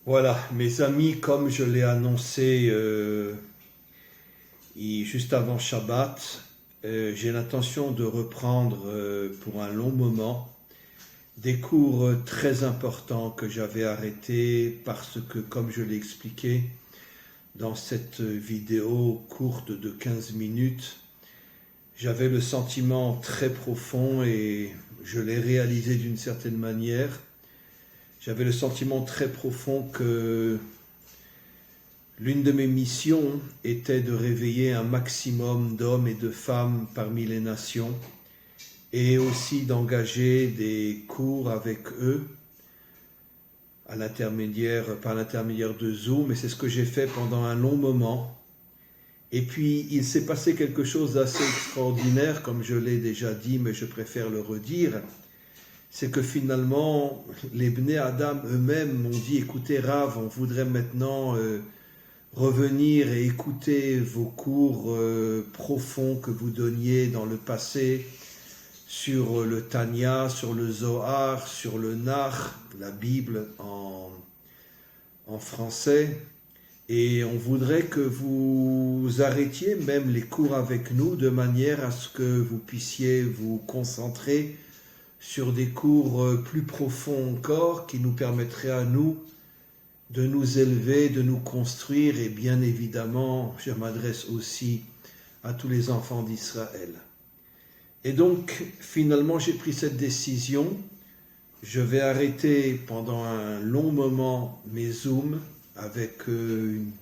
Voilà, mes amis, comme je l'ai annoncé juste avant Shabbat, j'ai l'intention de reprendre pour un long moment des cours très importants que j'avais arrêtés parce que, comme je l'ai expliqué dans cette vidéo courte de 15 minutes, j'avais le sentiment très profond et je l'ai réalisé d'une certaine manière. J'avais le sentiment très profond que l'une de mes missions était de réveiller un maximum d'hommes et de femmes parmi les nations et aussi d'engager des cours avec eux par l'intermédiaire de Zoom. Et c'est ce que j'ai fait pendant un long moment. Et puis il s'est passé quelque chose d'assez extraordinaire, comme je l'ai déjà dit, mais je préfère le redire. C'est que finalement, les Bnei Adam eux-mêmes m'ont dit, écoutez Rav, on voudrait maintenant revenir et écouter vos cours profonds que vous donniez dans le passé sur le Tanya, sur le Zohar, sur le Nach, la Bible en français. Et on voudrait que vous arrêtiez même les cours avec nous de manière à ce que vous puissiez vous concentrer sur des cours plus profonds encore qui nous permettraient à nous de nous élever, de nous construire, et bien évidemment, je m'adresse aussi à tous les enfants d'Israël. Et donc, finalement, j'ai pris cette décision. Je vais arrêter pendant un long moment mes Zooms avec une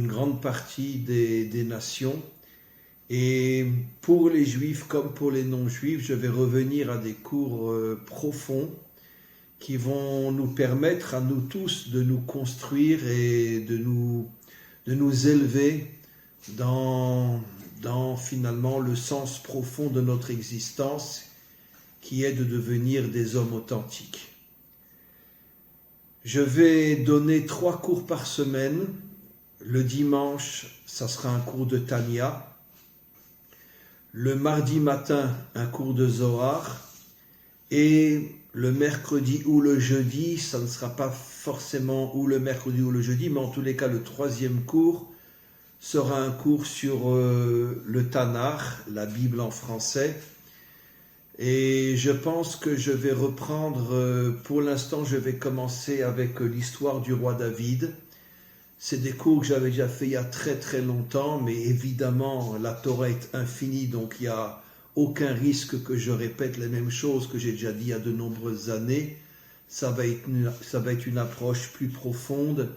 grande partie des nations. Et pour les juifs comme pour les non-juifs, je vais revenir à des cours profonds qui vont nous permettre à nous tous de nous construire et de nous élever dans finalement le sens profond de notre existence, qui est de devenir des hommes authentiques. Je vais donner 3 cours par semaine. Le dimanche, ça sera un cours de Tanya. Le mardi matin, un cours de Zohar. Et le mercredi ou le jeudi, ça ne sera pas forcément ou le mercredi ou le jeudi, mais en tous les cas, le 3e cours sera un cours sur le Tanakh, la Bible en français. Et je pense que je vais reprendre, pour l'instant, je vais commencer avec l'histoire du roi David. C'est des cours que j'avais déjà fait il y a très très longtemps, mais évidemment, la Torah est infinie, donc il y a aucun risque que je répète les mêmes choses que j'ai déjà dit il y a de nombreuses années. Ça va être une approche plus profonde,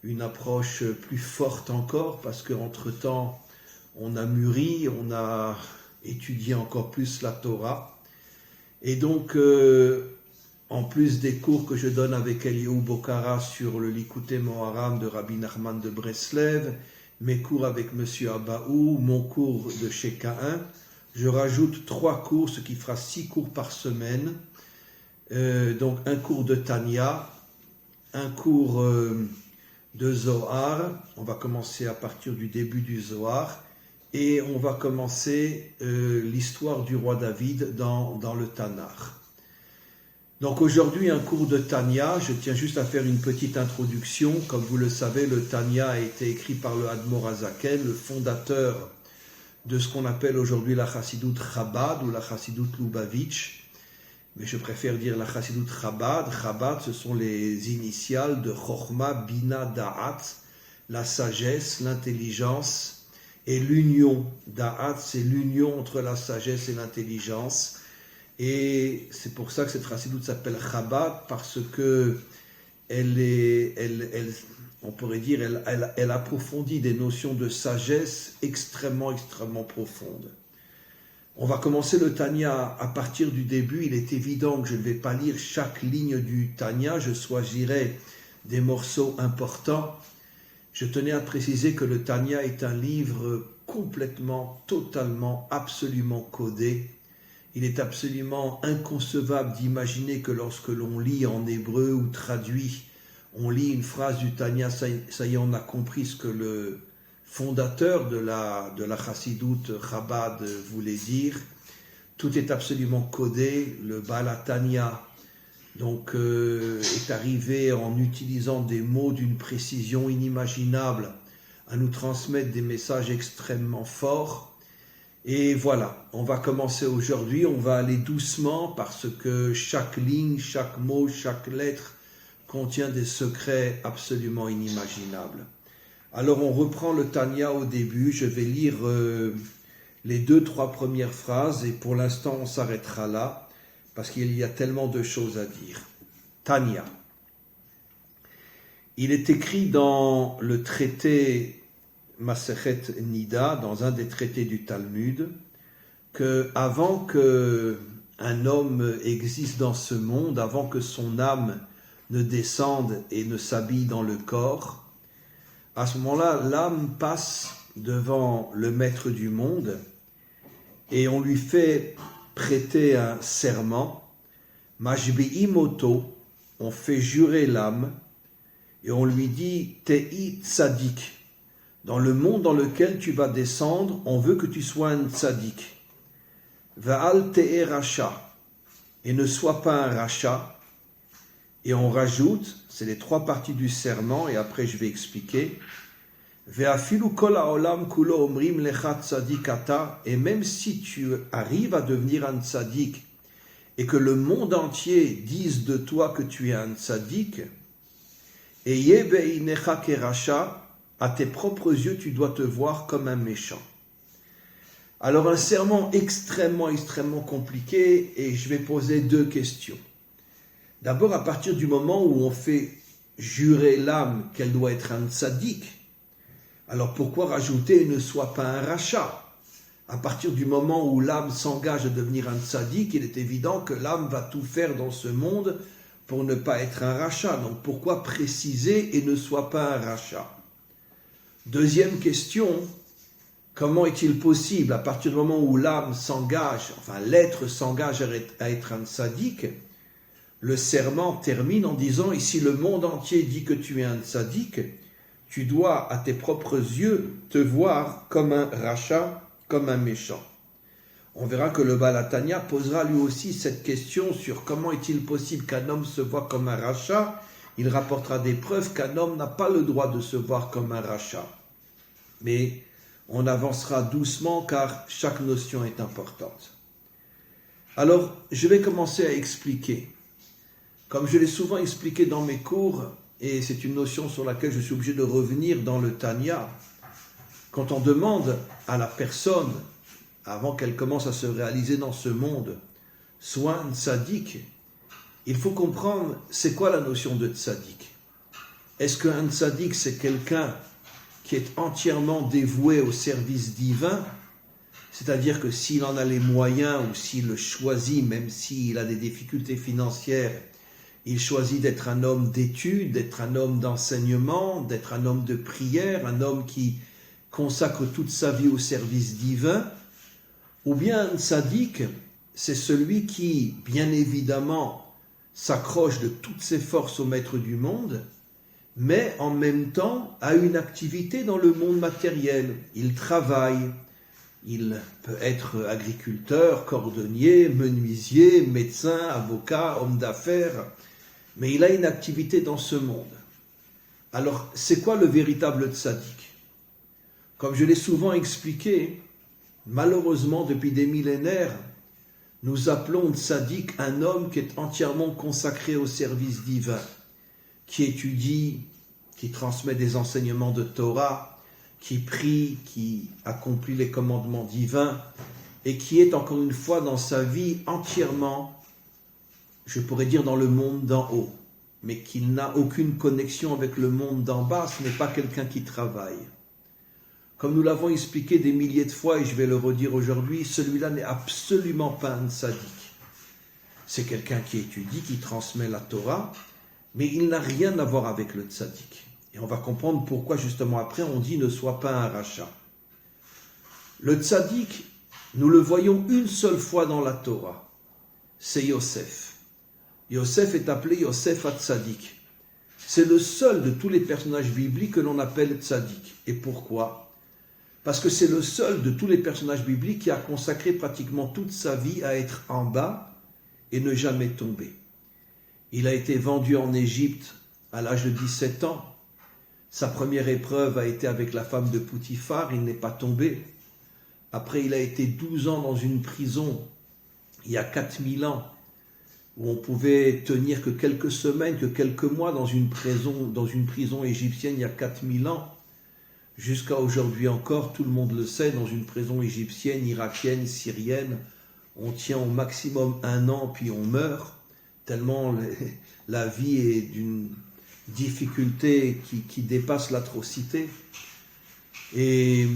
une approche plus forte encore, parce qu'entre-temps, on a mûri, on a étudié encore plus la Torah. Et donc, en plus des cours que je donne avec Eliyahu Bokhara sur le Likutei Moharam de Rabbi Nachman de Breslev, mes cours avec M. Abaou, mon cours de Sheka 1, je rajoute 3 cours, ce qui fera 6 cours par semaine. Donc un cours de Tanya, un cours de Zohar, on va commencer à partir du début du Zohar, et on va commencer l'histoire du roi David dans le Tanakh. Donc aujourd'hui, un cours de Tanya. Je tiens juste à faire une petite introduction. Comme vous le savez, le Tanya a été écrit par le Admor Hazaken, le fondateur de ce qu'on appelle aujourd'hui la Chassidoute Chabad ou la Chassidoute Lubavitch. Mais je préfère dire la Chassidoute Chabad. Chabad, ce sont les initiales de Chochma, Bina, Da'at, la sagesse, l'intelligence et l'union. Da'at, c'est l'union entre la sagesse et l'intelligence. Et c'est pour ça que cette Chassidoute s'appelle Chabad, parce que on pourrait dire, elle approfondit des notions de sagesse extrêmement, extrêmement profondes. On va commencer le Tanya à partir du début. Il est évident que je ne vais pas lire chaque ligne du Tanya, je choisirai des morceaux importants. Je tenais à préciser que le Tanya est un livre complètement, totalement, absolument codé. Il est absolument inconcevable d'imaginer que lorsque l'on lit en hébreu ou traduit, on lit une phrase du Tanya, ça y est, on a compris ce que le fondateur de la Chassidoute Chabad voulait dire. Tout est absolument codé. Le Baal HaTanya donc est arrivé en utilisant des mots d'une précision inimaginable à nous transmettre des messages extrêmement forts. Et voilà, on va commencer aujourd'hui, on va aller doucement parce que chaque ligne, chaque mot, chaque lettre contient des secrets absolument inimaginables. Alors on reprend le Tanya au début, je vais lire les 2-3 premières phrases et pour l'instant on s'arrêtera là parce qu'il y a tellement de choses à dire. Tanya. Il est écrit dans le traité Masechet Nida, dans un des traités du Talmud, que avant que un homme existe dans ce monde, avant que son âme ne descende et ne s'habille dans le corps, à ce moment-là, l'âme passe devant le maître du monde et on lui fait prêter un serment. Mashbi'imoto, on fait jurer l'âme et on lui dit Te'i tzadik. Dans le monde dans lequel tu vas descendre, on veut que tu sois un tzadik. Va'al te'e racha, et ne sois pas un racha. Et on rajoute, c'est les 3 parties du serment, et après je vais expliquer. Ve'afilu kol ha'olam kulo omrim lecha tzadik ata, et même si tu arrives à devenir un tzadik, et que le monde entier dise de toi que tu es un tzadik, et ye be'inecha keracha, à tes propres yeux, tu dois te voir comme un méchant. Alors un serment extrêmement compliqué, et je vais poser 2 questions. D'abord, à partir du moment où on fait jurer l'âme qu'elle doit être un tzaddik, alors pourquoi rajouter « ne sois pas un rachat » ? À partir du moment où l'âme s'engage à devenir un tzaddik, il est évident que l'âme va tout faire dans ce monde pour ne pas être un rachat. Donc pourquoi préciser « et ne sois pas un rachat » ? Deuxième question, comment est-il possible, à partir du moment où l'âme s'engage, enfin l'être s'engage à être un tzaddik, le serment termine en disant « et si le monde entier dit que tu es un tzaddik, tu dois à tes propres yeux te voir comme un rachat, comme un méchant. » On verra que le Baal HaTanya posera lui aussi cette question sur comment est-il possible qu'un homme se voit comme un rachat. Il rapportera des preuves qu'un homme n'a pas le droit de se voir comme un rachat. Mais on avancera doucement car chaque notion est importante. Alors, je vais commencer à expliquer. Comme je l'ai souvent expliqué dans mes cours, et c'est une notion sur laquelle je suis obligé de revenir dans le Tanya, quand on demande à la personne, avant qu'elle commence à se réaliser dans ce monde, soit un tzaddik, il faut comprendre c'est quoi la notion de tzaddik. Est-ce qu'un tzaddik c'est quelqu'un qui est entièrement dévoué au service divin, c'est-à-dire que s'il en a les moyens ou s'il le choisit, même s'il a des difficultés financières, il choisit d'être un homme d'études, d'être un homme d'enseignement, d'être un homme de prière, un homme qui consacre toute sa vie au service divin, ou bien un tzaddik, c'est celui qui, bien évidemment, s'accroche de toutes ses forces au maître du monde, mais en même temps a une activité dans le monde matériel. Il travaille, il peut être agriculteur, cordonnier, menuisier, médecin, avocat, homme d'affaires, mais il a une activité dans ce monde. Alors, c'est quoi le véritable tzaddik ? Comme je l'ai souvent expliqué, malheureusement, depuis des millénaires, nous appelons tzaddik un homme qui est entièrement consacré au service divin, qui étudie, qui transmet des enseignements de Torah, qui prie, qui accomplit les commandements divins, et qui est encore une fois dans sa vie entièrement, je pourrais dire dans le monde d'en haut, mais qu'il n'a aucune connexion avec le monde d'en bas, ce n'est pas quelqu'un qui travaille. Comme nous l'avons expliqué des milliers de fois, et je vais le redire aujourd'hui, celui-là n'est absolument pas un tzaddik. C'est quelqu'un qui étudie, qui transmet la Torah, mais il n'a rien à voir avec le tzaddik. Et on va comprendre pourquoi justement après on dit ne sois pas un rachat. Le tzaddik, nous le voyons une seule fois dans la Torah, c'est Yosef. Yosef est appelé Yosef HaTzadik. C'est le seul de tous les personnages bibliques que l'on appelle tzaddik. Et pourquoi ? Parce que c'est le seul de tous les personnages bibliques qui a consacré pratiquement toute sa vie à être en bas et ne jamais tomber. Il a été vendu en Égypte à l'âge de 17 ans. Sa première épreuve a été avec la femme de Poutifar, il n'est pas tombé. Après, il a été 12 ans dans une prison, il y a 4000 ans, où on pouvait tenir que quelques semaines, que quelques mois dans une prison égyptienne il y a 4000 ans. Jusqu'à aujourd'hui encore, tout le monde le sait, dans une prison égyptienne, irakienne, syrienne, on tient au maximum 1 an, puis on meurt, tellement la vie est d'une difficulté qui dépasse l'atrocité. Et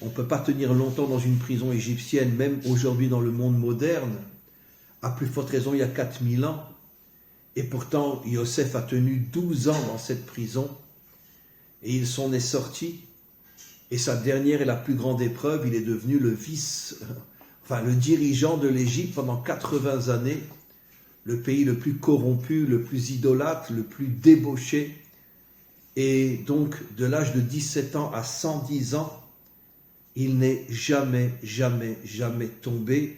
on ne peut pas tenir longtemps dans une prison égyptienne, même aujourd'hui dans le monde moderne, à plus forte raison il y a 4000 ans. Et pourtant, Yosef a tenu 12 ans dans cette prison, et il s'en est sorti. Et sa dernière et la plus grande épreuve, il est devenu le dirigeant de l'Égypte pendant 80 années, le pays le plus corrompu, le plus idolâtre, le plus débauché. Et donc, de l'âge de 17 ans à 110 ans, il n'est jamais tombé,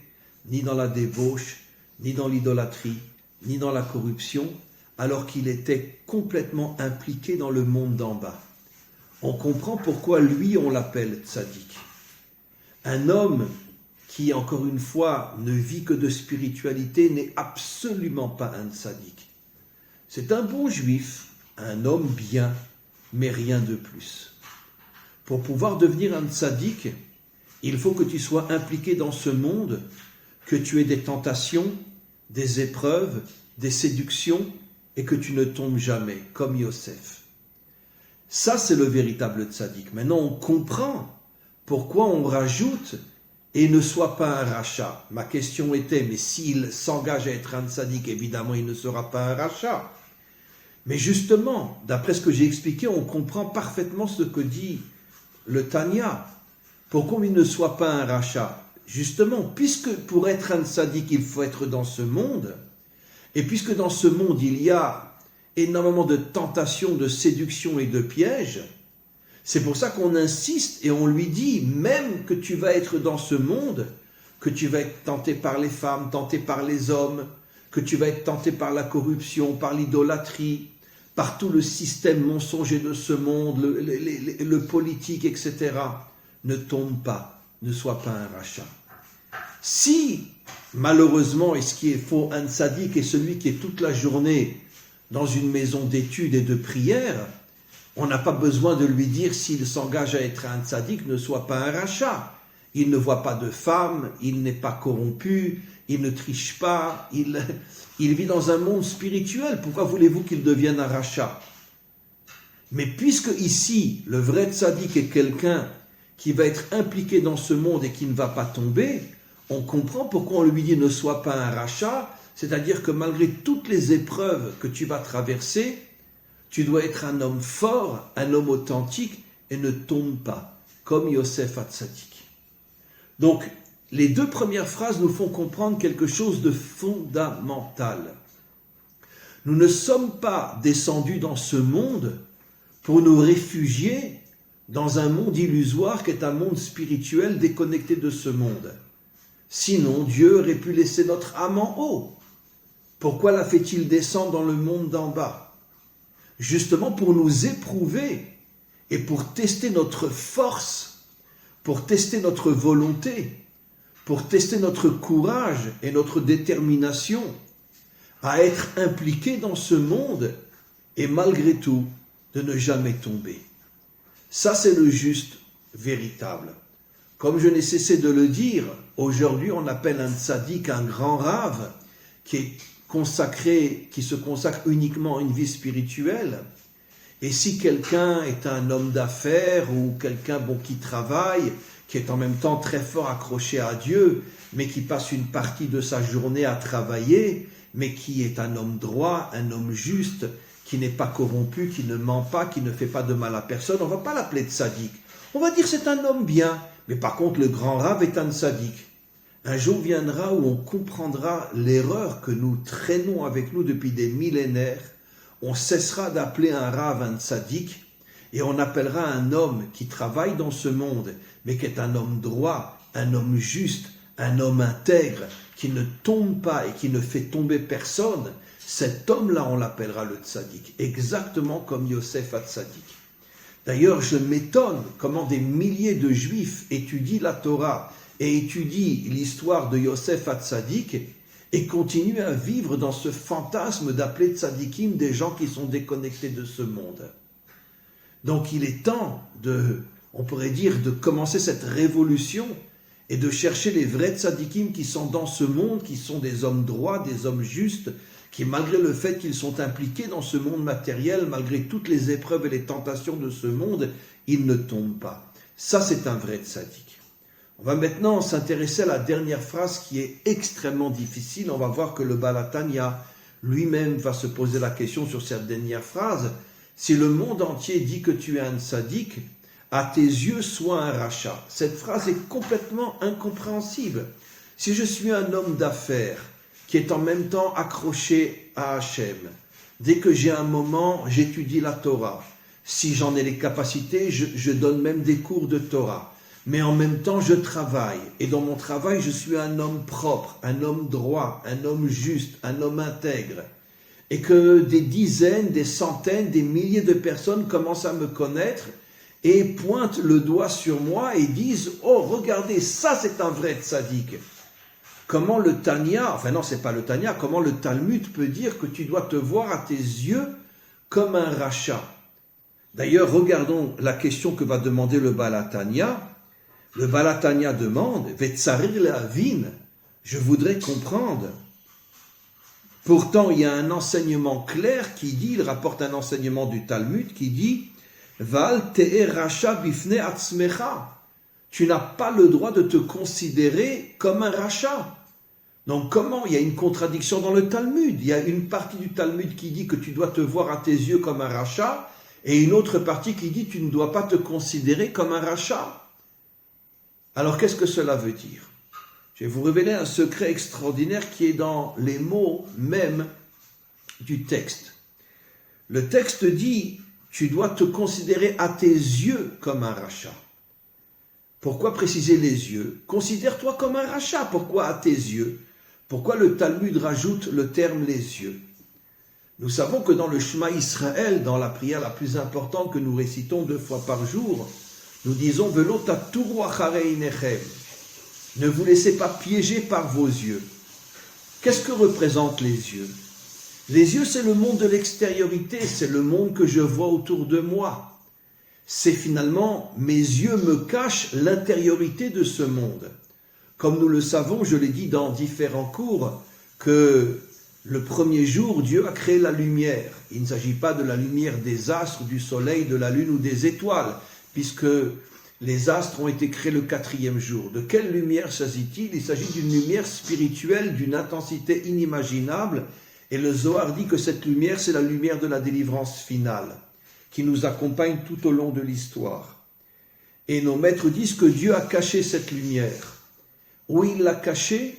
ni dans la débauche, ni dans l'idolâtrie, ni dans la corruption, alors qu'il était complètement impliqué dans le monde d'en bas. On comprend pourquoi lui, on l'appelle tzaddik. Un homme qui, encore une fois, ne vit que de spiritualité n'est absolument pas un tzaddik. C'est un bon juif, un homme bien, mais rien de plus. Pour pouvoir devenir un tzaddik, il faut que tu sois impliqué dans ce monde, que tu aies des tentations, des épreuves, des séductions, et que tu ne tombes jamais, comme Yosef. Ça, c'est le véritable tzaddik. Maintenant, on comprend pourquoi on rajoute « et ne soit pas un rachat ». Ma question était, mais s'il s'engage à être un tzaddik, évidemment, il ne sera pas un rachat. Mais justement, d'après ce que j'ai expliqué, on comprend parfaitement ce que dit le Tanya. Pourquoi il ne soit pas un rachat ? Justement, puisque pour être un tzaddik, il faut être dans ce monde, et puisque dans ce monde, il y a énormément de tentations, de séductions et de pièges, c'est pour ça qu'on insiste et on lui dit, même que tu vas être dans ce monde, que tu vas être tenté par les femmes, tenté par les hommes, que tu vas être tenté par la corruption, par l'idolâtrie, par tout le système mensonger de ce monde, le politique, etc. Ne tombe pas, ne sois pas un rachat. Si, malheureusement, et ce qui est faux, un tzaddik est celui qui est toute la journée dans une maison d'études et de prière, on n'a pas besoin de lui dire s'il s'engage à être un tzaddik, ne soit pas un rachat. Il ne voit pas de femmes, il n'est pas corrompu, il ne triche pas, il vit dans un monde spirituel. Pourquoi voulez-vous qu'il devienne un rachat ? Mais puisque ici, le vrai tzaddik est quelqu'un qui va être impliqué dans ce monde et qui ne va pas tomber, on comprend pourquoi on lui dit ne sois pas un rachat, c'est-à-dire que malgré toutes les épreuves que tu vas traverser, tu dois être un homme fort, un homme authentique et ne tombe pas, comme Yosef HaTzadik. Donc, les 2 premières phrases nous font comprendre quelque chose de fondamental. Nous ne sommes pas descendus dans ce monde pour nous réfugier dans un monde illusoire qui est un monde spirituel déconnecté de ce monde. Sinon, Dieu aurait pu laisser notre âme en haut. Pourquoi la fait-il descendre dans le monde d'en bas ? Justement pour nous éprouver et pour tester notre force, pour tester notre volonté, pour tester notre courage et notre détermination à être impliqués dans ce monde et malgré tout de ne jamais tomber. Ça, c'est le juste véritable. Comme je n'ai cessé de le dire, aujourd'hui on appelle un tzaddik un grand rave qui se consacre uniquement à une vie spirituelle. Et si quelqu'un est un homme d'affaires ou quelqu'un qui travaille, qui est en même temps très fort accroché à Dieu, mais qui passe une partie de sa journée à travailler, mais qui est un homme droit, un homme juste, qui n'est pas corrompu, qui ne ment pas, qui ne fait pas de mal à personne, on ne va pas l'appeler tzaddik. On va dire c'est un homme bien, mais par contre le grand rave est un tzaddik. Un jour viendra où on comprendra l'erreur que nous traînons avec nous depuis des millénaires. On cessera d'appeler un rave un tzaddik et on appellera un homme qui travaille dans ce monde, mais qui est un homme droit, un homme juste, un homme intègre, qui ne tombe pas et qui ne fait tomber personne. cet homme-là, on l'appellera le tzaddik, exactement comme Yosef HaTzadik. D'ailleurs, je m'étonne comment des milliers de juifs étudient la Torah et étudient l'histoire de Yosef HaTzadik et continuent à vivre dans ce fantasme d'appeler tzadikim des gens qui sont déconnectés de ce monde. Donc il est temps on pourrait dire, de commencer cette révolution et de chercher les vrais tzadikim qui sont dans ce monde, qui sont des hommes droits, des hommes justes, qui malgré le fait qu'ils sont impliqués dans ce monde matériel, malgré toutes les épreuves et les tentations de ce monde, ils ne tombent pas. Ça, c'est un vrai tzaddik. On va maintenant s'intéresser à la dernière phrase qui est extrêmement difficile. On va voir que le Baal HaTanya lui-même va se poser la question sur cette dernière phrase. Si le monde entier dit que tu es un tzaddik, à tes yeux, sois un rachat. Cette phrase est complètement incompréhensible. Si je suis un homme d'affaires qui est en même temps accroché à Hachem, dès que j'ai un moment, j'étudie la Torah. Si j'en ai les capacités, je donne même des cours de Torah. Mais en même temps, je travaille. Et dans mon travail, je suis un homme propre, un homme droit, un homme juste, un homme intègre. Et que des dizaines, des centaines, des milliers de personnes commencent à me connaître et pointent le doigt sur moi et disent « Oh, regardez, ça c'est un vrai tzaddik ». Comment le Tanya, enfin non, c'est pas le Tanya, comment le Talmud peut dire que tu dois te voir à tes yeux comme un rachat? D'ailleurs, regardons la question que va demander le Baal HaTanya. Le Baal HaTanya demande « Vetsarir lehavin » je voudrais comprendre. Pourtant, il y a un enseignement clair qui dit, il rapporte un enseignement du Talmud qui dit « Val te'e racha bifne atzmecha » tu n'as pas le droit de te considérer comme un rachat. Donc comment? Il y a une contradiction dans le Talmud. Il y a une partie du Talmud qui dit que tu dois te voir à tes yeux comme un rachat, et une autre partie qui dit que tu ne dois pas te considérer comme un rachat. Alors qu'est-ce que cela veut dire? Je vais vous révéler un secret extraordinaire qui est dans les mots mêmes du texte. Le texte dit, tu dois te considérer à tes yeux comme un rachat. Pourquoi préciser les yeux? Considère-toi comme un rachat. Pourquoi à tes yeux? Pourquoi le Talmud rajoute le terme les yeux? Nous savons que dans le Shema Israël, dans la prière la plus importante que nous récitons 2 fois par jour, nous disons « Velo taturu acharei einechem » ne vous laissez pas piéger par vos yeux. Qu'est-ce que représentent les yeux? Les yeux, c'est le monde de l'extériorité, c'est le monde que je vois autour de moi. C'est finalement, mes yeux me cachent l'intériorité de ce monde. Comme nous le savons, je l'ai dit dans différents cours, que le premier jour, Dieu a créé la lumière. Il ne s'agit pas de la lumière des astres, du soleil, de la lune ou des étoiles, puisque les astres ont été créés le 4e jour. De quelle lumière s'agit-il? Il s'agit d'une lumière spirituelle, d'une intensité inimaginable, et le Zohar dit que cette lumière, c'est la lumière de la délivrance finale, qui nous accompagne tout au long de l'histoire. Et nos maîtres disent que Dieu a caché cette lumière. Où il l'a cachée?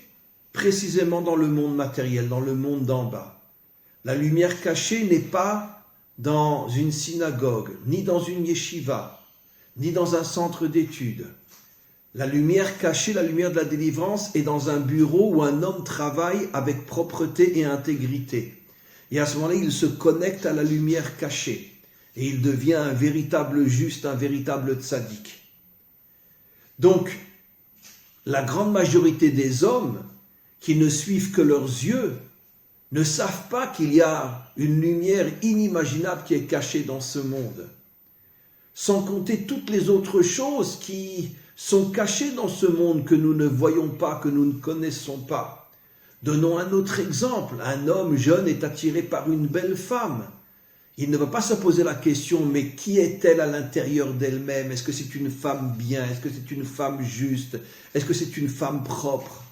Précisément dans le monde matériel, dans le monde d'en bas. La lumière cachée n'est pas dans une synagogue, ni dans une yeshiva, ni dans un centre d'études. La lumière cachée, la lumière de la délivrance, est dans un bureau où un homme travaille avec propreté et intégrité. Et à ce moment-là, il se connecte à la lumière cachée. Et il devient un véritable juste, un véritable tzaddik. Donc, la grande majorité des hommes qui ne suivent que leurs yeux ne savent pas qu'il y a une lumière inimaginable qui est cachée dans ce monde. Sans compter toutes les autres choses qui sont cachées dans ce monde que nous ne voyons pas, que nous ne connaissons pas. Donnons un autre exemple. Un homme jeune est attiré par une belle femme. Il ne va pas se poser la question, mais qui est-elle à l'intérieur d'elle-même? Est-ce que c'est une femme bien? Est-ce que c'est une femme juste? Est-ce que c'est une femme propre?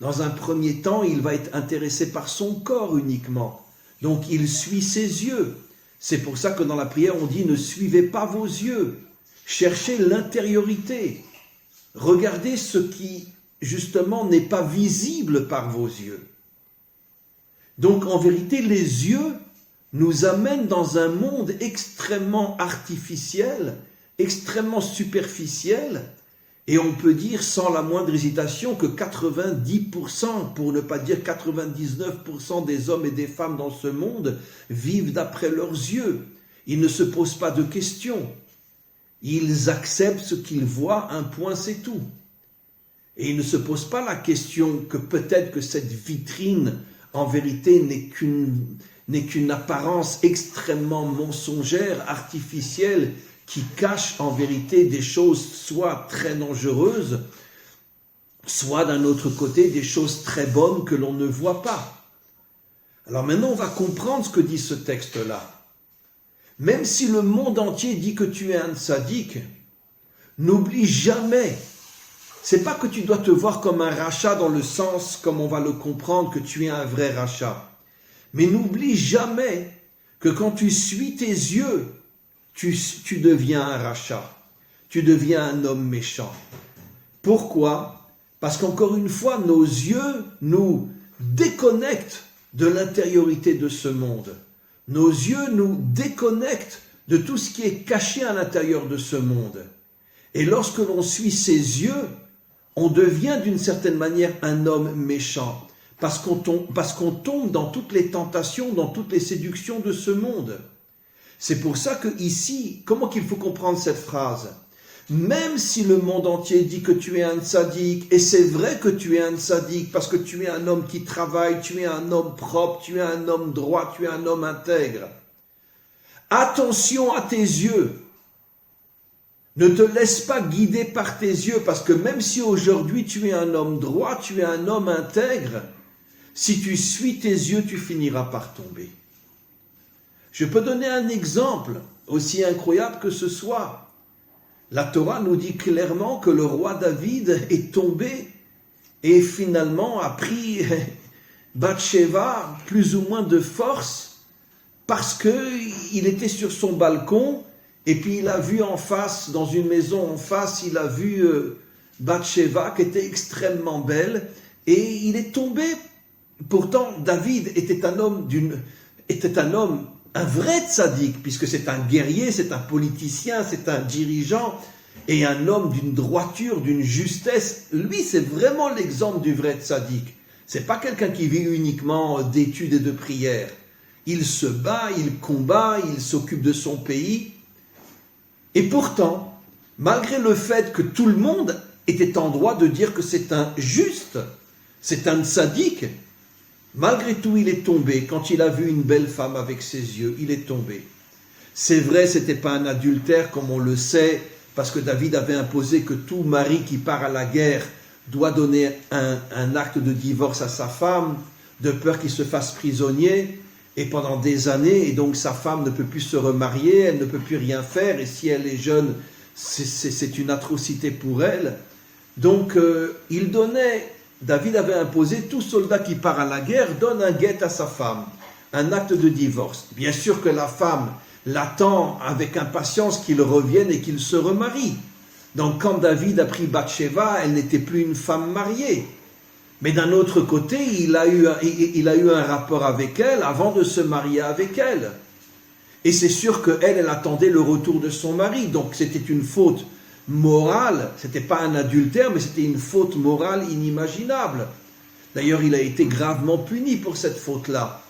Dans un premier temps, il va être intéressé par son corps uniquement. Donc il suit ses yeux. C'est pour ça que dans la prière, on dit « Ne suivez pas vos yeux, cherchez l'intériorité. Regardez ce qui, justement, n'est pas visible par vos yeux. » Donc en vérité, les yeux nous amène dans un monde extrêmement artificiel, extrêmement superficiel, Et on peut dire sans la moindre hésitation que 90%, pour ne pas dire 99% des hommes et des femmes dans ce monde vivent d'après leurs yeux. Ils ne se posent pas de questions. Ils acceptent ce qu'ils voient, un point c'est tout. Et ils ne se posent pas la question que peut-être que cette vitrine, en vérité, n'est qu'une apparence extrêmement mensongère, artificielle, qui cache en vérité des choses soit très dangereuses, soit d'un autre côté des choses très bonnes que l'on ne voit pas. Alors maintenant on va comprendre ce que dit ce texte-là. Même si le monde entier dit que tu es un tzaddik, n'oublie jamais, c'est pas que tu dois te voir comme un rachat dans le sens, comme on va le comprendre, que tu es un vrai rachat. Mais n'oublie jamais que quand tu suis tes yeux, tu deviens un rachat, tu deviens un homme méchant. Pourquoi ? Parce qu'encore une fois, nos yeux nous déconnectent de l'intériorité de ce monde. Nos yeux nous déconnectent de tout ce qui est caché à l'intérieur de ce monde. Et lorsque l'on suit ses yeux, on devient d'une certaine manière un homme méchant, parce qu'on tombe dans toutes les tentations, dans toutes les séductions de ce monde. C'est pour ça que ici, comment qu'il faut comprendre cette phrase ? Même si le monde entier dit que tu es un tzaddik, et c'est vrai que tu es un tzaddik, parce que tu es un homme qui travaille, tu es un homme propre, tu es un homme droit, tu es un homme intègre. Attention à tes yeux. Ne te laisse pas guider par tes yeux, parce que même si aujourd'hui tu es un homme droit, tu es un homme intègre, si tu suis tes yeux, tu finiras par tomber. Je peux donner un exemple, aussi incroyable que ce soit. La Torah nous dit clairement que le roi David est tombé et finalement a pris Bathsheba plus ou moins de force parce qu'il était sur son balcon et puis il a vu en face, dans une maison en face, il a vu Bathsheba qui était extrêmement belle et il est tombé. Pourtant, David était un homme un vrai tzaddik, puisque c'est un guerrier, c'est un politicien, c'est un dirigeant, et un homme d'une droiture, d'une justesse. Lui, c'est vraiment l'exemple du vrai tzaddik. C'est pas quelqu'un qui vit uniquement d'études et de prières. Il se bat, il combat, il s'occupe de son pays. Et pourtant, malgré le fait que tout le monde était en droit de dire que c'est un juste, c'est un tzaddik, malgré tout, il est tombé. Quand il a vu une belle femme avec ses yeux, il est tombé. C'est vrai, ce n'était pas un adultère, comme on le sait, parce que David avait imposé que tout mari qui part à la guerre doit donner un acte de divorce à sa femme, de peur qu'il se fasse prisonnier, et pendant des années, et donc sa femme ne peut plus se remarier, elle ne peut plus rien faire, et si elle est jeune, c'est une atrocité pour elle. Donc, David avait imposé, tout soldat qui part à la guerre donne un guet à sa femme, un acte de divorce. Bien sûr que la femme l'attend avec impatience qu'il revienne et qu'il se remarie. Donc quand David a pris Bathsheba, elle n'était plus une femme mariée. Mais d'un autre côté, il a eu un rapport avec elle avant de se marier avec elle. Et c'est sûr qu'elle attendait le retour de son mari. Donc c'était une faute morale, c'était pas un adultère, mais c'était une faute morale inimaginable. D'ailleurs, il a été gravement puni pour cette faute-là.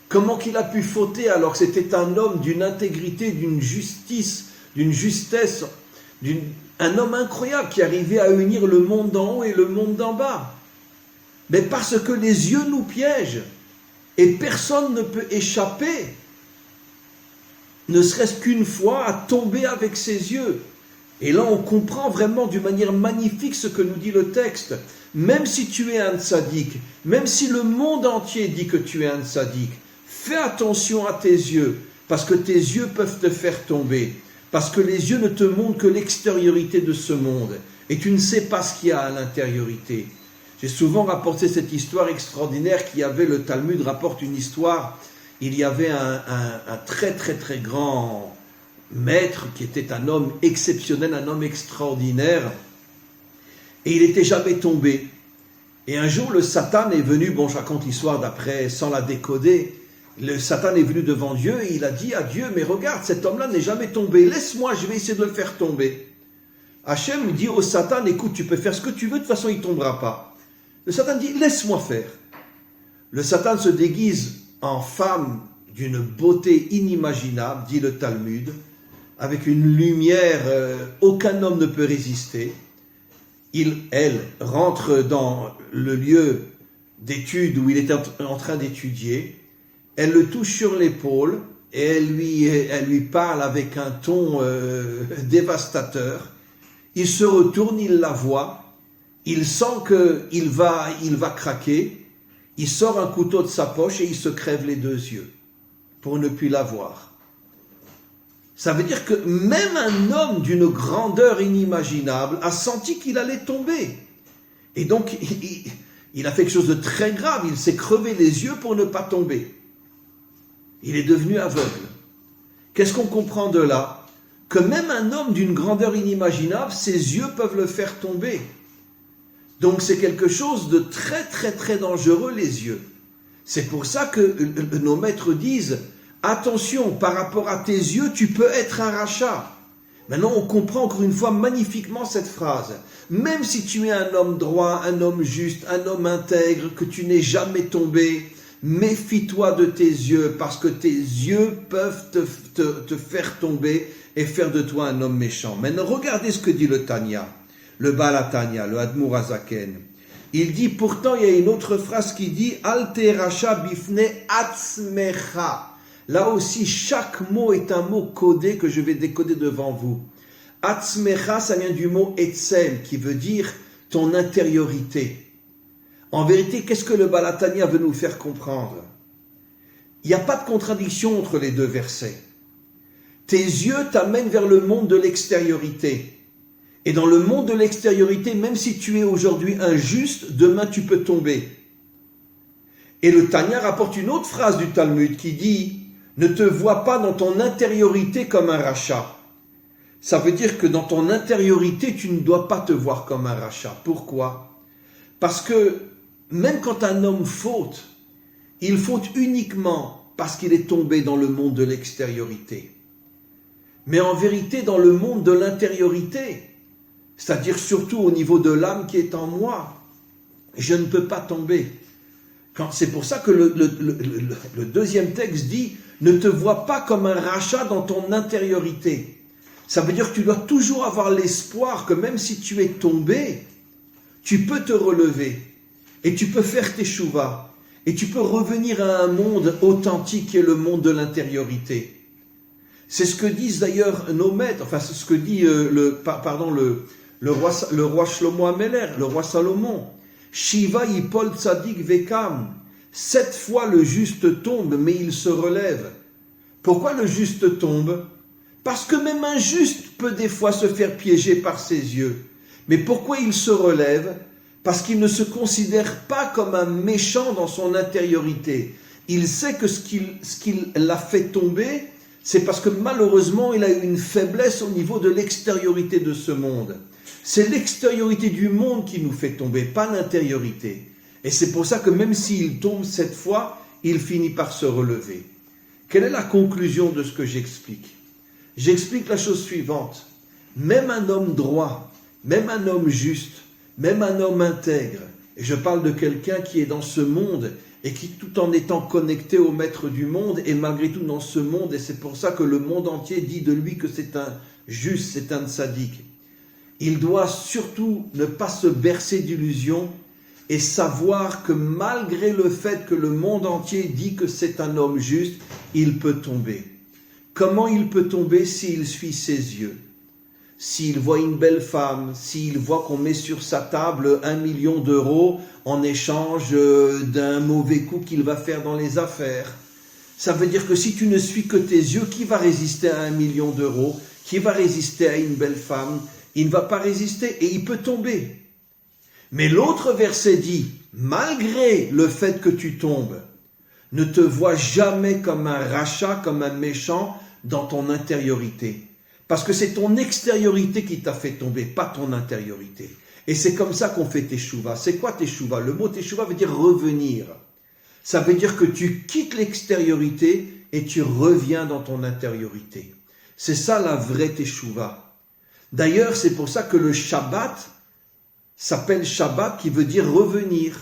Comment qu'il a pu fauter alors que c'était un homme d'une intégrité, d'une justice, d'une justesse, un homme incroyable qui arrivait à unir le monde d'en haut et le monde d'en bas. Mais parce que les yeux nous piègent et personne ne peut échapper, ne serait-ce qu'une fois, à tomber avec ses yeux. Et là, on comprend vraiment d'une manière magnifique ce que nous dit le texte. Même si tu es un tzaddik, même si le monde entier dit que tu es un tzaddik, fais attention à tes yeux, parce que tes yeux peuvent te faire tomber, parce que les yeux ne te montrent que l'extériorité de ce monde, et tu ne sais pas ce qu'il y a à l'intériorité. J'ai souvent rapporté cette histoire extraordinaire le Talmud rapporte une histoire. Il y avait un très très très grand maître qui était un homme exceptionnel, un homme extraordinaire, et il n'était jamais tombé. Et un jour, le Satan est venu, je raconte l'histoire d'après, sans la décoder, le Satan est venu devant Dieu et il a dit à Dieu, mais regarde, cet homme-là n'est jamais tombé, laisse-moi, je vais essayer de le faire tomber. Hachem dit au Satan, écoute, tu peux faire ce que tu veux, de toute façon il ne tombera pas. Le Satan dit, laisse-moi faire. Le Satan se déguise en femme d'une beauté inimaginable, dit le Talmud, avec une lumière, aucun homme ne peut résister. Elle rentre dans le lieu d'étude où il est en train d'étudier, elle le touche sur l'épaule et elle lui parle avec un ton dévastateur. Il se retourne, il la voit, il sent qu'il va craquer, il sort un couteau de sa poche et il se crève les 2 yeux pour ne plus la voir. Ça veut dire que même un homme d'une grandeur inimaginable a senti qu'il allait tomber. Et donc, il a fait quelque chose de très grave, il s'est crevé les yeux pour ne pas tomber. Il est devenu aveugle. Qu'est-ce qu'on comprend de là? Que même un homme d'une grandeur inimaginable, ses yeux peuvent le faire tomber. Donc c'est quelque chose de très très très dangereux, les yeux. C'est pour ça que nos maîtres disent, attention, par rapport à tes yeux, tu peux être un rachat. Maintenant, on comprend encore une fois magnifiquement cette phrase. Même si tu es un homme droit, un homme juste, un homme intègre, que tu n'es jamais tombé, méfie-toi de tes yeux, parce que tes yeux peuvent te faire tomber et faire de toi un homme méchant. Maintenant, regardez ce que dit le Tanya, le Baal HaTanya, le Admour HaZaken. Il dit, pourtant, il y a une autre phrase qui dit, Al terasha bifne atzmecha. Là aussi, chaque mot est un mot codé que je vais décoder devant vous. Atzmecha, ça vient du mot etzem, qui veut dire ton intériorité. En vérité, qu'est-ce que le Baal HaTanya veut nous faire comprendre? Il n'y a pas de contradiction entre les 2 versets. Tes yeux t'amènent vers le monde de l'extériorité. Et dans le monde de l'extériorité, même si tu es aujourd'hui injuste, demain tu peux tomber. Et le Tanya rapporte une autre phrase du Talmud qui dit « Ne te vois pas dans ton intériorité comme un rachat ». Ça veut dire que dans ton intériorité, tu ne dois pas te voir comme un rachat. Pourquoi? Parce que même quand un homme faute, il faute uniquement parce qu'il est tombé dans le monde de l'extériorité. Mais en vérité, dans le monde de l'intériorité, c'est-à-dire surtout au niveau de l'âme qui est en moi, je ne peux pas tomber. C'est pour ça que le deuxième texte dit « Ne te vois pas comme un rachat dans ton intériorité ». Ça veut dire que tu dois toujours avoir l'espoir que même si tu es tombé, tu peux te relever et tu peux faire tes chouvas et tu peux revenir à un monde authentique qui est le monde de l'intériorité. C'est ce que disent d'ailleurs nos maîtres, enfin c'est ce que dit le roi Shlomo Ameler, le roi Salomon. Shiva yipol tzadik vekam. 7 fois le juste tombe, mais il se relève. Pourquoi le juste tombe? Parce que même un juste peut des fois se faire piéger par ses yeux. Mais pourquoi il se relève? Parce qu'il ne se considère pas comme un méchant dans son intériorité. Il sait que ce qui l'a fait tomber, c'est parce que malheureusement, il a eu une faiblesse au niveau de l'extériorité de ce monde. C'est l'extériorité du monde qui nous fait tomber, pas l'intériorité. Et c'est pour ça que même s'il tombe 7 fois, il finit par se relever. Quelle est la conclusion de ce que j'explique? J'explique la chose suivante. Même un homme droit, même un homme juste, même un homme intègre, et je parle de quelqu'un qui est dans ce monde et qui, tout en étant connecté au maître du monde, est malgré tout dans ce monde, et c'est pour ça que le monde entier dit de lui que c'est un juste, c'est un tzaddik. Il doit surtout ne pas se bercer d'illusions et savoir que malgré le fait que le monde entier dit que c'est un homme juste, il peut tomber. Comment il peut tomber s'il suit ses yeux? S'il voit une belle femme, s'il voit qu'on met sur sa table 1 million d'euros en échange d'un mauvais coup qu'il va faire dans les affaires. Ça veut dire que si tu ne suis que tes yeux, qui va résister à 1 million d'euros? Qui va résister à une belle femme? Il ne va pas résister et il peut tomber. Mais l'autre verset dit, malgré le fait que tu tombes, ne te vois jamais comme un rachat, comme un méchant dans ton intériorité. Parce que c'est ton extériorité qui t'a fait tomber, pas ton intériorité. Et c'est comme ça qu'on fait teshuva. C'est quoi teshuva? Le mot teshuva veut dire revenir. Ça veut dire que tu quittes l'extériorité et tu reviens dans ton intériorité. C'est ça la vraie teshuva. D'ailleurs, c'est pour ça que le Shabbat s'appelle Shabbat, qui veut dire revenir.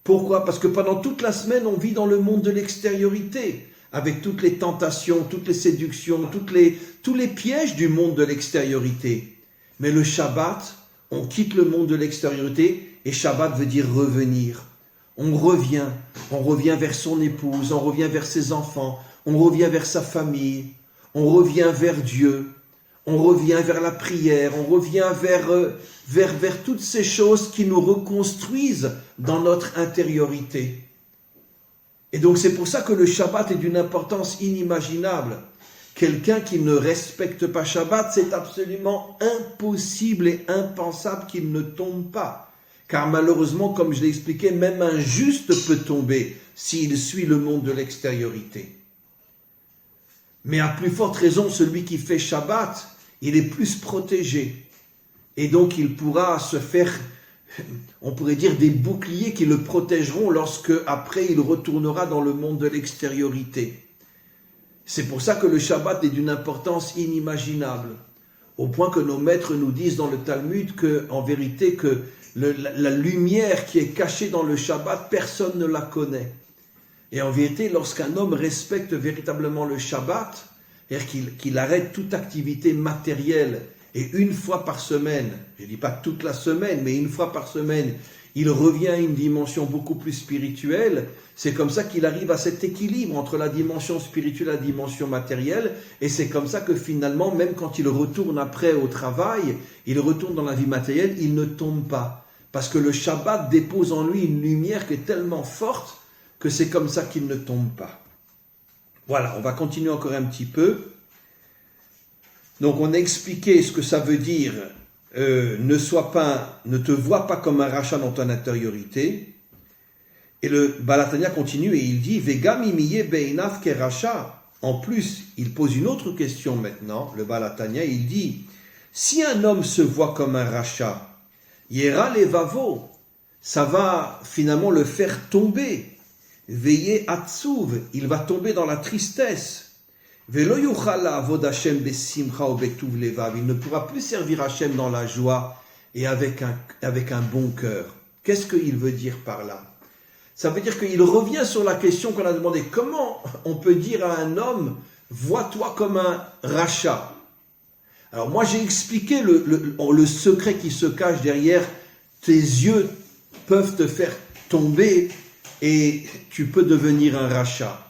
Pourquoi? Parce que pendant toute la semaine, on vit dans le monde de l'extériorité, avec toutes les tentations, toutes les séductions, tous les pièges du monde de l'extériorité. Mais le Shabbat, on quitte le monde de l'extériorité, et Shabbat veut dire revenir. On revient vers son épouse, on revient vers ses enfants, on revient vers sa famille, on revient vers Dieu, on revient vers la prière, on revient vers toutes ces choses qui nous reconstruisent dans notre intériorité. Et donc c'est pour ça que le Shabbat est d'une importance inimaginable. Quelqu'un qui ne respecte pas Shabbat, c'est absolument impossible et impensable qu'il ne tombe pas. Car malheureusement, comme je l'ai expliqué, même un juste peut tomber s'il suit le monde de l'extériorité. Mais à plus forte raison, celui qui fait Shabbat, il est plus protégé. Et donc il pourra se faire, on pourrait dire, des boucliers qui le protégeront lorsque, après, il retournera dans le monde de l'extériorité. C'est pour ça que le Shabbat est d'une importance inimaginable, au point que nos maîtres nous disent dans le Talmud qu'en vérité, que la lumière qui est cachée dans le Shabbat, personne ne la connaît. Et en vérité, lorsqu'un homme respecte véritablement le Shabbat, c'est-à-dire qu'il arrête toute activité matérielle, et une fois par semaine, je ne dis pas toute la semaine, mais une fois par semaine, il revient à une dimension beaucoup plus spirituelle, c'est comme ça qu'il arrive à cet équilibre entre la dimension spirituelle et la dimension matérielle, et c'est comme ça que finalement, même quand il retourne après au travail, il retourne dans la vie matérielle, il ne tombe pas. Parce que le Shabbat dépose en lui une lumière qui est tellement forte que c'est comme ça qu'il ne tombe pas. Voilà, on va continuer encore un petit peu. Donc on a expliqué ce que ça veut dire ne te vois pas comme un rachat dans ton intériorité. Et le Baal HaTanya continue et il dit Vegam imiye beinav keracha. En plus, il pose une autre question maintenant, le Baal HaTanya, il dit si un homme se voit comme un rachat, Yera levavo, ça va finalement le faire tomber. Veillez atzouv, il va tomber dans la tristesse. Velo yuchala avod Hashem besimcha ou betuv levav, il ne pourra plus servir Hashem dans la joie et avec un bon cœur. Qu'est-ce qu'il veut dire par là? Ça veut dire qu'il revient sur la question qu'on a demandé. Comment on peut dire à un homme, vois-toi comme un rachat? Alors moi j'ai expliqué le secret qui se cache derrière tes yeux peuvent te faire tomber et tu peux devenir un rachat.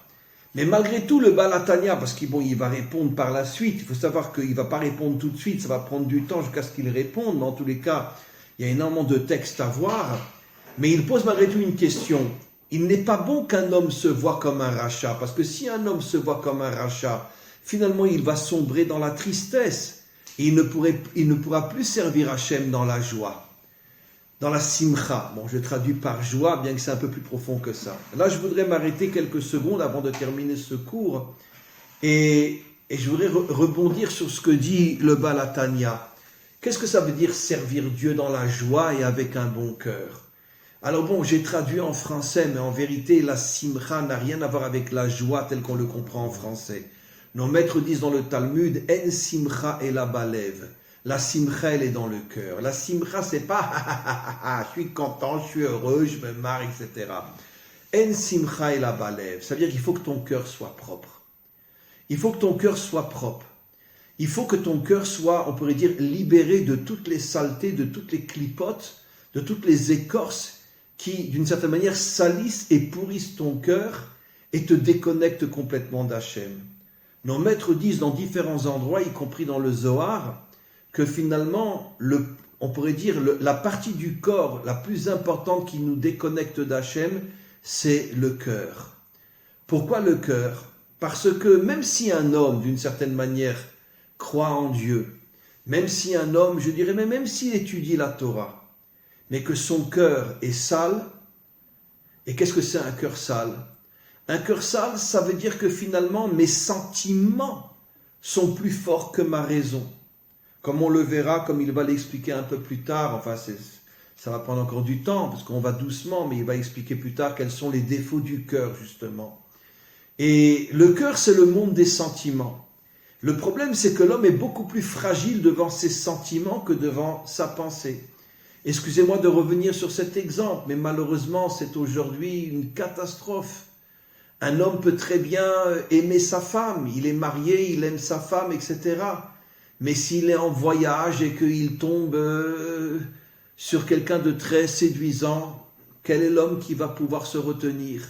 Mais malgré tout, le Baal HaTanya, parce qu'il va répondre par la suite, il faut savoir qu'il ne va pas répondre tout de suite, ça va prendre du temps jusqu'à ce qu'il réponde, mais en tous les cas, il y a énormément de textes à voir, mais il pose malgré tout une question. Il n'est pas bon qu'un homme se voie comme un rachat, parce que si un homme se voit comme un rachat, finalement il va sombrer dans la tristesse, et il ne pourra plus servir Hachem dans la joie. Dans la simcha. Bon, je traduis par joie, bien que c'est un peu plus profond que ça. Là, je voudrais m'arrêter quelques secondes avant de terminer ce cours. Et je voudrais rebondir sur ce que dit le Baal HaTanya. Qu'est-ce que ça veut dire servir Dieu dans la joie et avec un bon cœur? Alors bon, j'ai traduit en français, mais en vérité, la simcha n'a rien à voir avec la joie telle qu'on le comprend en français. Nos maîtres disent dans le Talmud, en simcha ela balev. La simcha, elle est dans le cœur. La simcha, c'est pas je suis content, je suis heureux, je me marre, etc. En simcha ela balev. Ça veut dire qu'il faut que ton cœur soit propre. Il faut que ton cœur soit propre. Il faut que ton cœur soit, on pourrait dire, libéré de toutes les saletés, de toutes les clipotes, de toutes les écorces qui, d'une certaine manière, salissent et pourrissent ton cœur et te déconnectent complètement d'Hachem. Nos maîtres disent dans différents endroits, y compris dans le Zohar, que finalement, on pourrait dire, la partie du corps la plus importante qui nous déconnecte d'Hachem, c'est le cœur. Pourquoi le cœur? Parce que même si un homme, d'une certaine manière, croit en Dieu, même si un homme, je dirais même s'il étudie la Torah, mais que son cœur est sale, et qu'est-ce que c'est un cœur sale? Un cœur sale, ça veut dire que finalement, mes sentiments sont plus forts que ma raison. Comme on le verra, comme il va l'expliquer un peu plus tard, enfin ça va prendre encore du temps, parce qu'on va doucement, mais il va expliquer plus tard quels sont les défauts du cœur, justement. Et le cœur, c'est le monde des sentiments. Le problème, c'est que l'homme est beaucoup plus fragile devant ses sentiments que devant sa pensée. Excusez-moi de revenir sur cet exemple, mais malheureusement, c'est aujourd'hui une catastrophe. Un homme peut très bien aimer sa femme, il est marié, il aime sa femme, etc. Mais s'il est en voyage et qu'il tombe sur quelqu'un de très séduisant, quel est l'homme qui va pouvoir se retenir?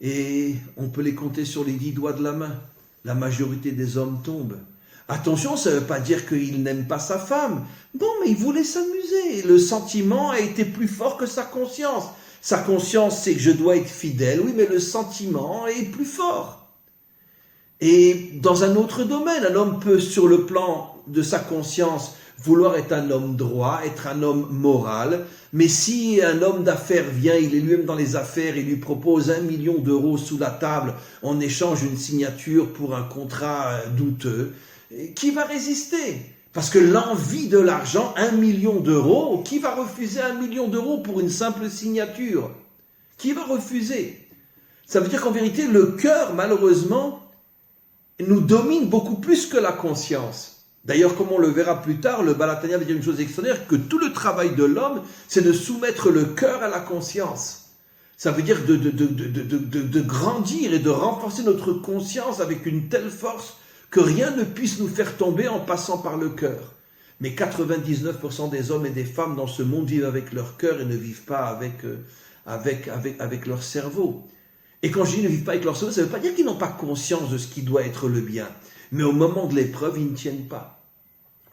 Et on peut les compter sur les 10 doigts de la main. La majorité des hommes tombent. Attention, ça ne veut pas dire qu'il n'aime pas sa femme. Bon, mais il voulait s'amuser. Le sentiment a été plus fort que sa conscience. Sa conscience, c'est que je dois être fidèle, oui, mais le sentiment est plus fort. Et dans un autre domaine, un homme peut, sur le plan de sa conscience, vouloir être un homme droit, être un homme moral, mais si un homme d'affaires vient, il est lui-même dans les affaires, il lui propose 1 million d'euros sous la table en échange d'une signature pour un contrat douteux, qui va résister? Parce que l'envie de l'argent, 1 million d'euros, qui va refuser 1 million d'euros pour une simple signature? Qui va refuser? Ça veut dire qu'en vérité, le cœur, malheureusement, nous domine beaucoup plus que la conscience. D'ailleurs, comme on le verra plus tard, le Baal HaTanya va dire une chose extraordinaire, que tout le travail de l'homme, c'est de soumettre le cœur à la conscience. Ça veut dire de grandir et de renforcer notre conscience avec une telle force que rien ne puisse nous faire tomber en passant par le cœur. Mais 99% des hommes et des femmes dans ce monde vivent avec leur cœur et ne vivent pas avec leur cerveau. Et quand je dis ne vivent pas avec leur cerveau, ça ne veut pas dire qu'ils n'ont pas conscience de ce qui doit être le bien. Mais au moment de l'épreuve, ils ne tiennent pas.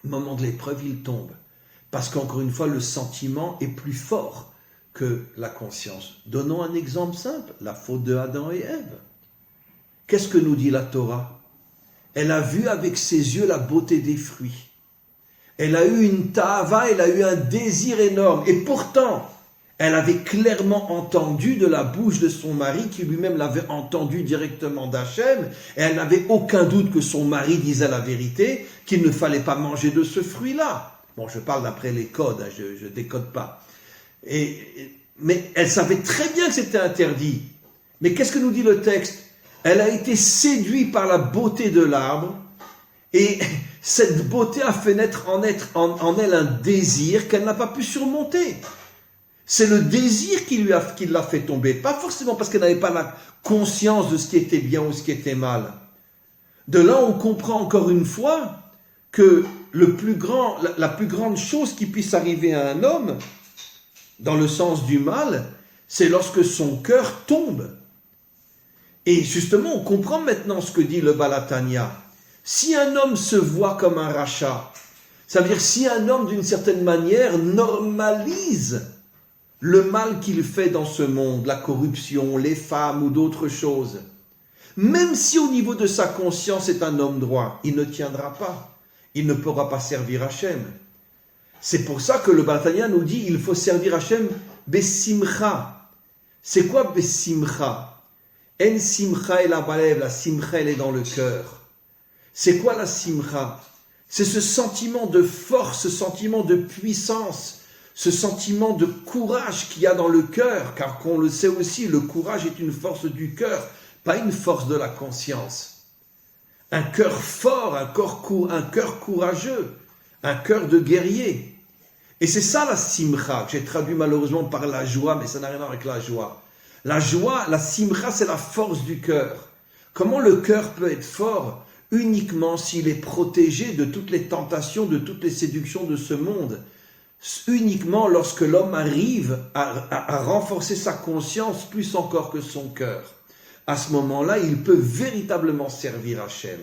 Au moment de l'épreuve, ils tombent. Parce qu'encore une fois, le sentiment est plus fort que la conscience. Donnons un exemple simple, la faute de Adam et Ève. Qu'est-ce que nous dit la Torah? Elle a vu avec ses yeux la beauté des fruits. Elle a eu une ta'ava, elle a eu un désir énorme. Et pourtant, elle avait clairement entendu de la bouche de son mari, qui lui-même l'avait entendu directement d'Hachem, et elle n'avait aucun doute que son mari disait la vérité, qu'il ne fallait pas manger de ce fruit-là. Bon, je parle d'après les codes, je ne décode pas. Mais elle savait très bien que c'était interdit. Mais qu'est-ce que nous dit le texte? Elle a été séduite par la beauté de l'arbre, et cette beauté a fait naître en elle un désir qu'elle n'a pas pu surmonter. C'est le désir qui l'a fait tomber, pas forcément parce qu'elle n'avait pas la conscience de ce qui était bien ou ce qui était mal. De là, on comprend encore une fois que la plus grande chose qui puisse arriver à un homme, dans le sens du mal, c'est lorsque son cœur tombe. Et justement, on comprend maintenant ce que dit le Baal HaTanya. Si un homme se voit comme un rachat, ça veut dire si un homme, d'une certaine manière, normalise le mal qu'il fait dans ce monde, la corruption, les femmes ou d'autres choses, même si au niveau de sa conscience c'est un homme droit, il ne tiendra pas, il ne pourra pas servir Hachem. C'est pour ça que le Baal HaTanya nous dit il faut servir Hachem besimcha. C'est quoi besimcha? En simcha el balev, la simcha elle est dans le cœur. C'est quoi la simcha? C'est ce sentiment de force, ce sentiment de puissance, ce sentiment de courage qu'il y a dans le cœur, car qu'on le sait aussi, le courage est une force du cœur, pas une force de la conscience. Un cœur fort, un cœur courageux, un cœur de guerrier. Et c'est ça la simcha, que j'ai traduit malheureusement par la joie, mais ça n'a rien à voir avec la joie. La joie, la simcha, c'est la force du cœur. Comment le cœur peut être fort? Uniquement s'il est protégé de toutes les tentations, de toutes les séductions de ce monde. Uniquement lorsque l'homme arrive à renforcer sa conscience plus encore que son cœur. À ce moment-là, il peut véritablement servir Hachem.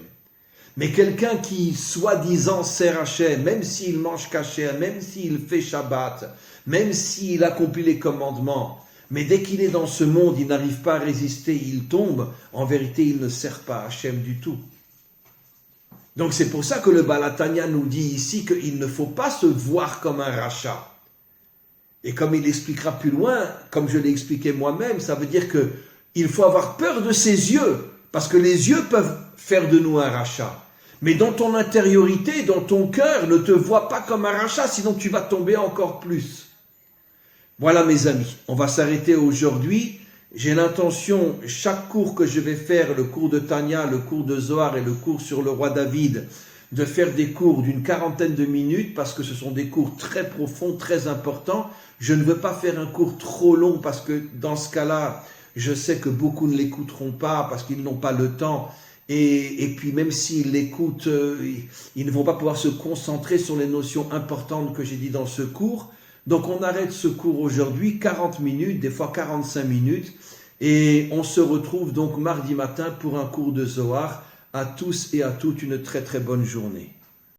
Mais quelqu'un qui, soi-disant, sert Hachem, même s'il mange caché, même s'il fait Shabbat, même s'il accomplit les commandements, mais dès qu'il est dans ce monde, il n'arrive pas à résister, il tombe, en vérité, il ne sert pas Hachem du tout. Donc c'est pour ça que le Baal HaTanya nous dit ici qu'il ne faut pas se voir comme un rachat. Et comme il expliquera plus loin, comme je l'ai expliqué moi-même, ça veut dire qu'il faut avoir peur de ses yeux, parce que les yeux peuvent faire de nous un rachat. Mais dans ton intériorité, dans ton cœur, ne te vois pas comme un rachat, sinon tu vas tomber encore plus. Voilà mes amis, on va s'arrêter aujourd'hui. J'ai l'intention, chaque cours que je vais faire, le cours de Tanya, le cours de Zohar et le cours sur le roi David, de faire des cours d'une 40aine de minutes parce que ce sont des cours très profonds, très importants. Je ne veux pas faire un cours trop long parce que dans ce cas-là, je sais que beaucoup ne l'écouteront pas parce qu'ils n'ont pas le temps. Et puis même s'ils l'écoutent, ils ne vont pas pouvoir se concentrer sur les notions importantes que j'ai dit dans ce cours. Donc on arrête ce cours aujourd'hui, 40 minutes, des fois 45 minutes, et on se retrouve donc mardi matin pour un cours de Zohar. À tous et à toutes une très très bonne journée.